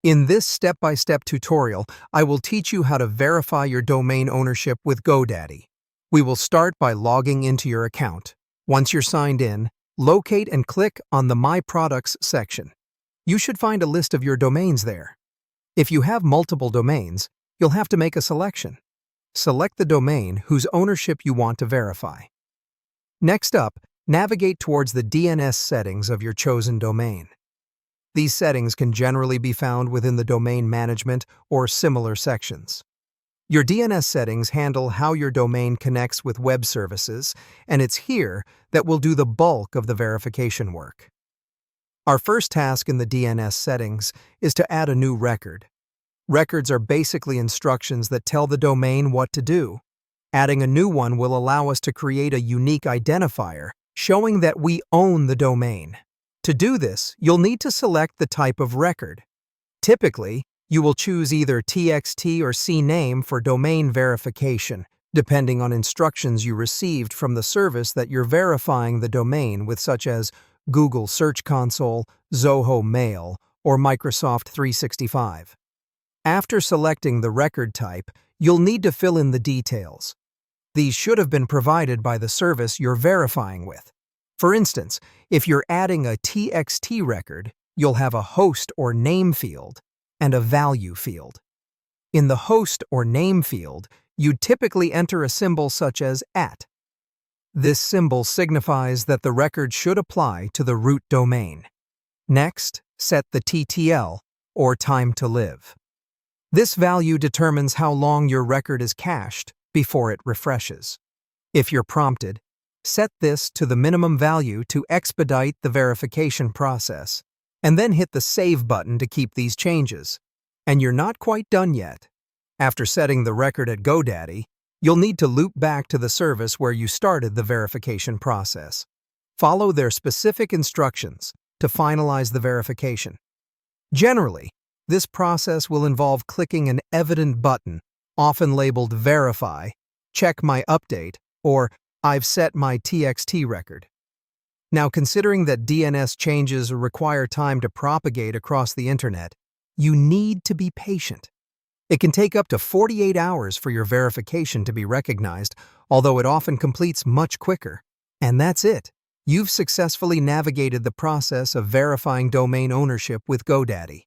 In this step-by-step tutorial, I will teach you how to verify your domain ownership with GoDaddy. We will start by logging into your account. Once you're signed in, locate and click on the My Products section. You should find a list of your domains there. If you have multiple domains, you'll have to make a selection. Select the domain whose ownership you want to verify. Next up, navigate towards the DNS settings of your chosen domain. These settings can generally be found within the domain management or similar sections. Your DNS settings handle how your domain connects with web services, and it's here that we'll do the bulk of the verification work. Our first task in the DNS settings is to add a new record. Records are basically instructions that tell the domain what to do. Adding a new one will allow us to create a unique identifier, showing that we own the domain. To do this, you'll need to select the type of record. Typically, you will choose either TXT or CNAME for domain verification, depending on instructions you received from the service that you're verifying the domain with, such as Google Search Console, Zoho Mail, or Microsoft 365. After selecting the record type, you'll need to fill in the details. These should have been provided by the service you're verifying with. For instance, if you're adding a TXT record, you'll have a host or name field and a value field. In the host or name field, you'd typically enter a symbol such as @. This symbol signifies that the record should apply to the root domain. Next, set the TTL, or time to live. This value determines how long your record is cached before it refreshes. If you're prompted, set this to the minimum value to expedite the verification process, and then hit the Save button to keep these changes. And you're not quite done yet. After setting the record at GoDaddy, you'll need to loop back to the service where you started the verification process. Follow their specific instructions to finalize the verification. Generally, this process will involve clicking an evident button, often labeled Verify, Check My Update, or I've set my TXT record. Now, considering that DNS changes require time to propagate across the internet, you need to be patient. It can take up to 48 hours for your verification to be recognized, although it often completes much quicker. And that's it. You've successfully navigated the process of verifying domain ownership with GoDaddy.